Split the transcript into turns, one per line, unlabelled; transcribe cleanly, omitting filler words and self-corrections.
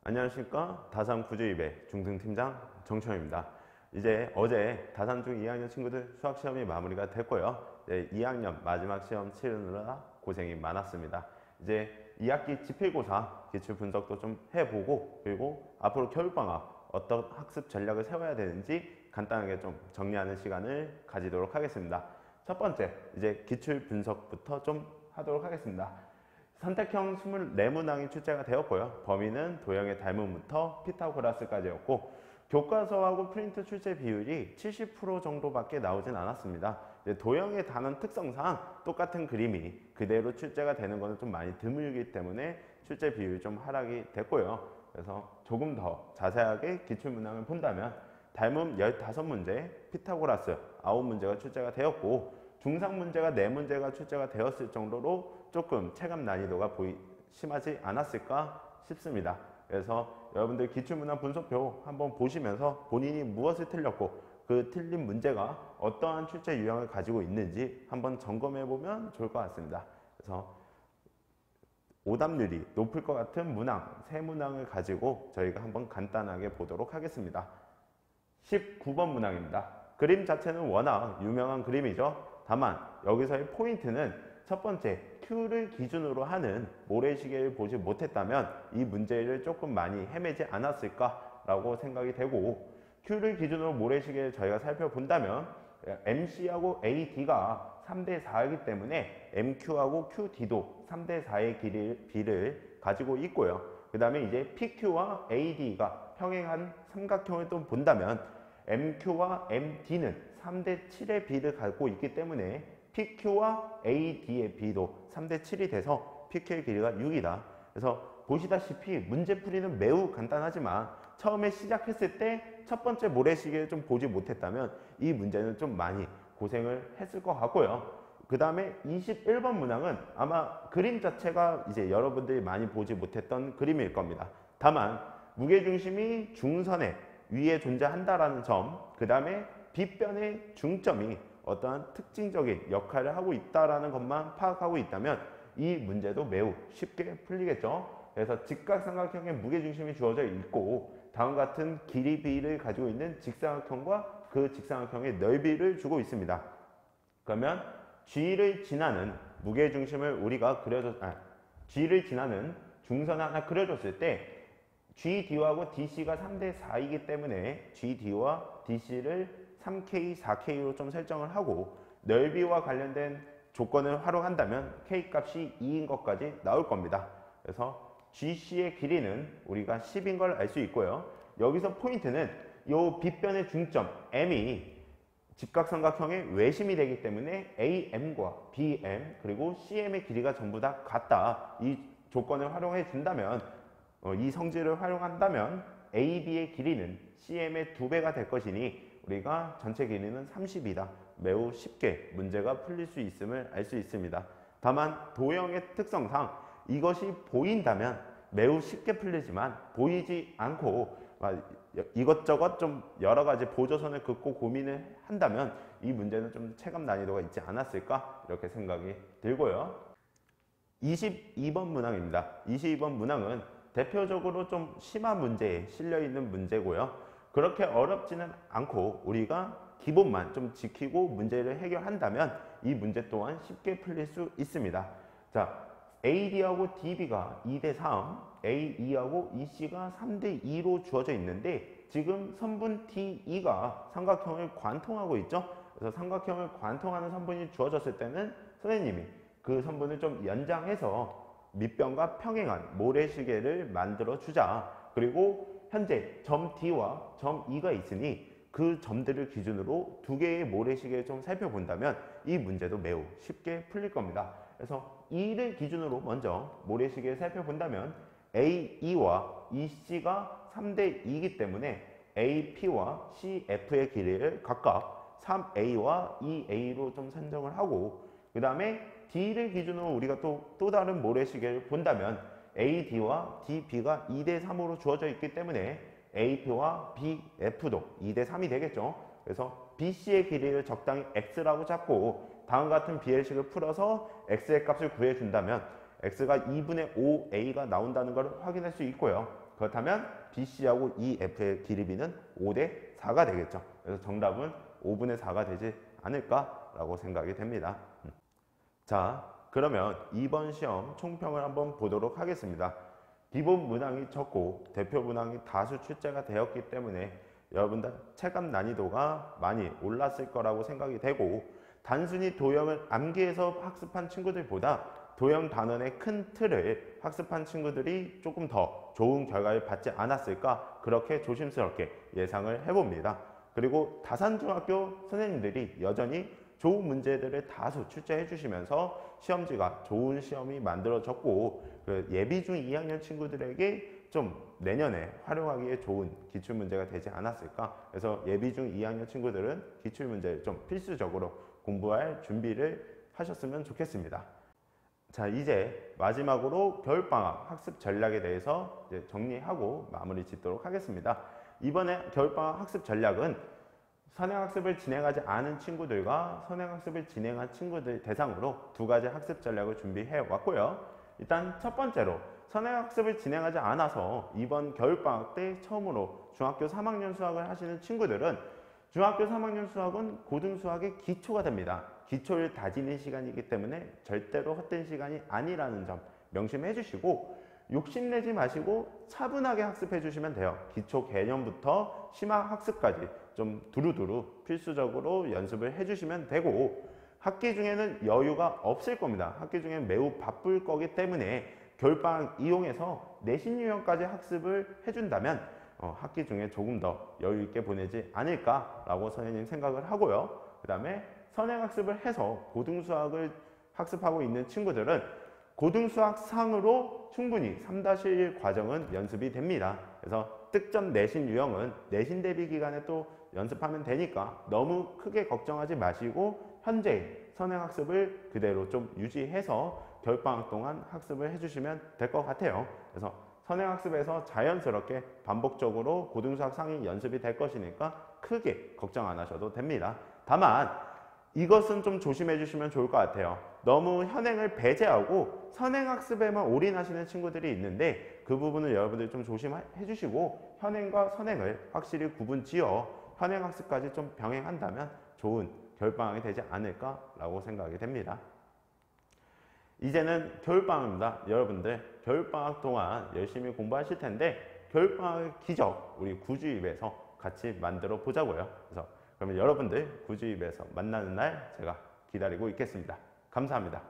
안녕하십니까. 다산 구조입의 중등팀장 정청입니다. 이제 어제 다산 중 2학년 친구들 수학시험이 마무리가 됐고요. 2학년 마지막 시험 치르느라 고생이 많았습니다. 이제 2학기 지필고사 기출 분석도 좀 해보고, 그리고 앞으로 겨울방학 어떤 학습 전략을 세워야 되는지 간단하게 좀 정리하는 시간을 가지도록 하겠습니다. 첫 번째, 이제 기출 분석부터 좀 하도록 하겠습니다. 선택형 24문항이 출제가 되었고요. 범위는 도형의 닮음부터 피타고라스까지였고, 교과서하고 프린트 출제 비율이 70% 정도밖에 나오진 않았습니다. 도형의 단원 특성상 똑같은 그림이 그대로 출제가 되는 것은 좀 많이 드물기 때문에 출제 비율이 좀 하락이 됐고요. 그래서 조금 더 자세하게 기출문항을 본다면 닮음 15문제, 피타고라스 9문제가 출제가 되었고, 중상 문제가 4문제가 출제가 되었을 정도로 조금 체감 난이도가 심하지 않았을까 싶습니다. 그래서 여러분들 기출문항 분석표 한번 보시면서 본인이 무엇을 틀렸고 그 틀린 문제가 어떠한 출제 유형을 가지고 있는지 한번 점검해 보면 좋을 것 같습니다. 그래서 오답률이 높을 것 같은 문항, 3문항을 가지고 저희가 한번 간단하게 보도록 하겠습니다. 19번 문항입니다. 그림 자체는 워낙 유명한 그림이죠. 다만 여기서의 포인트는 첫 번째, Q를 기준으로 하는 모래시계를 보지 못했다면 이 문제를 조금 많이 헤매지 않았을까라고 생각이 되고, Q를 기준으로 모래시계를 저희가 살펴본다면 MC하고 AD가 3대 4이기 때문에 MQ하고 QD도 3대 4의 비를 가지고 있고요. 그 다음에 이제 PQ와 AD가 평행한 삼각형을 또 본다면 MQ와 MD는 3대 7의 비를 갖고 있기 때문에 PQ와 AD의 비도 3대 7이 돼서 PQ의 길이가 6이다. 그래서 보시다시피 문제풀이는 매우 간단하지만 처음에 시작했을 때 첫 번째 모래시계를 좀 보지 못했다면 이 문제는 좀 많이 고생을 했을 것 같고요. 그 다음에 21번 문항은 아마 그림 자체가 이제 여러분들이 많이 보지 못했던 그림일 겁니다. 다만 무게중심이 중선에 위에 존재한다라는 점, 그 다음에 빗변의 중점이 어떠한 특징적인 역할을 하고 있다는 것만 파악하고 있다면 이 문제도 매우 쉽게 풀리겠죠. 그래서 직각삼각형의 무게중심이 주어져 있고 다음과 같은 길이 비를 가지고 있는 직사각형과 그 직사각형의 넓이를 주고 있습니다. 그러면 G를 지나는 무게중심을 우리가 G를 지나는 중선을 하나 그려줬을 때 GD하고 DC가 3대 4이기 때문에 GD와 DC를 3K, 4K로 좀 설정을 하고 넓이와 관련된 조건을 활용한다면 K 값이 2인 것까지 나올 겁니다. 그래서 GC의 길이는 우리가 10인 걸 알 수 있고요. 여기서 포인트는 이 빗변의 중점 M이 직각삼각형의 외심이 되기 때문에 AM과 BM 그리고 CM의 길이가 전부 다 같다. 이 조건을 활용해 준다면 이 성질을 활용한다면 AB의 길이는 CM의 2배가 될 것이니 우리가 전체 길이는 30이다. 매우 쉽게 문제가 풀릴 수 있음을 알 수 있습니다. 다만 도형의 특성상 이것이 보인다면 매우 쉽게 풀리지만 보이지 않고 이것저것 좀 여러 가지 보조선을 긋고 고민을 한다면 이 문제는 좀 체감 난이도가 있지 않았을까 이렇게 생각이 들고요. 22번 문항입니다. 22번 문항은 대표적으로 좀 심한 문제에 실려있는 문제고요. 그렇게 어렵지는 않고 우리가 기본만 좀 지키고 문제를 해결한다면 이 문제 또한 쉽게 풀릴 수 있습니다. 자, AD하고 DB가 2대 3, AE하고 EC가 3대 2로 주어져 있는데 지금 선분 DE가 삼각형을 관통하고 있죠. 그래서 삼각형을 관통하는 선분이 주어졌을 때는 선생님이 그 선분을 좀 연장해서 밑변과 평행한 모래시계를 만들어 주자. 그리고 현재 점 D와 점 E가 있으니 그 점들을 기준으로 두 개의 모래시계를 좀 살펴본다면 이 문제도 매우 쉽게 풀릴 겁니다. 그래서 E를 기준으로 먼저 모래시계를 살펴본다면 AE와 EC가 3대 2이기 때문에 AP와 CF의 길이를 각각 3A와 2A로 좀 산정을 하고, 그 다음에 D를 기준으로 우리가 또 다른 모래시계를 본다면 AD와 DB가 2대 3으로 주어져 있기 때문에 AP와 BF도 2대 3이 되겠죠. 그래서 BC의 길이를 적당히 X라고 잡고 다음과 같은 비례식을 풀어서 X의 값을 구해준다면 X가 2분의 5A가 나온다는 걸 확인할 수 있고요. 그렇다면 BC하고 EF의 기립비는 5대 4가 되겠죠. 그래서 정답은 5분의 4가 되지 않을까라고 생각이 됩니다. 자, 그러면 이번 시험 총평을 한번 보도록 하겠습니다. 기본 문항이 적고 대표 문항이 다수 출제가 되었기 때문에 여러분들 체감 난이도가 많이 올랐을 거라고 생각이 되고, 단순히 도형을 암기해서 학습한 친구들보다 도형 단원의 큰 틀을 학습한 친구들이 조금 더 좋은 결과를 받지 않았을까, 그렇게 조심스럽게 예상을 해봅니다. 그리고 다산중학교 선생님들이 여전히 좋은 문제들을 다수 출제해 주시면서 시험지가 좋은 시험이 만들어졌고, 그 예비중 2학년 친구들에게 좀 내년에 활용하기에 좋은 기출문제가 되지 않았을까. 그래서 예비중 2학년 친구들은 기출문제를 좀 필수적으로 공부할 준비를 하셨으면 좋겠습니다. 자, 이제 마지막으로 겨울방학 학습 전략에 대해서 이제 정리하고 마무리 짓도록 하겠습니다. 이번에 겨울방학 학습 전략은 선행학습을 진행하지 않은 친구들과 선행학습을 진행한 친구들 대상으로 두 가지 학습 전략을 준비해 왔고요. 일단 첫 번째로 선행학습을 진행하지 않아서 이번 겨울방학 때 처음으로 중학교 3학년 수학을 하시는 친구들은, 중학교 3학년 수학은 고등수학의 기초가 됩니다. 기초를 다지는 시간이기 때문에 절대로 헛된 시간이 아니라는 점 명심해 주시고, 욕심내지 마시고 차분하게 학습해 주시면 돼요. 기초 개념부터 심화 학습까지 좀 두루두루 필수적으로 연습을 해 주시면 되고, 학기 중에는 여유가 없을 겁니다. 학기 중에는 매우 바쁠 거기 때문에 겨울방학 이용해서 내신 유형까지 학습을 해준다면 학기 중에 조금 더 여유 있게 보내지 않을까라고 선생님 생각을 하고요. 그 다음에 선행학습을 해서 고등수학을 학습하고 있는 친구들은 고등수학 상으로 충분히 3-1 과정은 연습이 됩니다. 그래서 특전 내신 유형은 내신 대비 기간에 또 연습하면 되니까 너무 크게 걱정하지 마시고 현재 선행학습을 그대로 좀 유지해서 겨울방학 동안 학습을 해주시면 될 것 같아요. 그래서 선행학습에서 자연스럽게 반복적으로 고등수학 상위 연습이 될 것이니까 크게 걱정 안 하셔도 됩니다. 다만 이것은 좀 조심해 주시면 좋을 것 같아요. 너무 현행을 배제하고 선행학습에만 올인하시는 친구들이 있는데, 그 부분을 여러분들 좀 조심해 주시고 현행과 선행을 확실히 구분 지어 현행학습까지 좀 병행한다면 좋은 겨울방학이 되지 않을까라고 생각이 됩니다. 이제는 겨울방학입니다. 여러분들 겨울방학 동안 열심히 공부하실 텐데, 겨울방학의 기적 우리 구주입에서 같이 만들어 보자고요. 그래서 그러면 여러분들 구주입에서 만나는 날 제가 기다리고 있겠습니다. 감사합니다.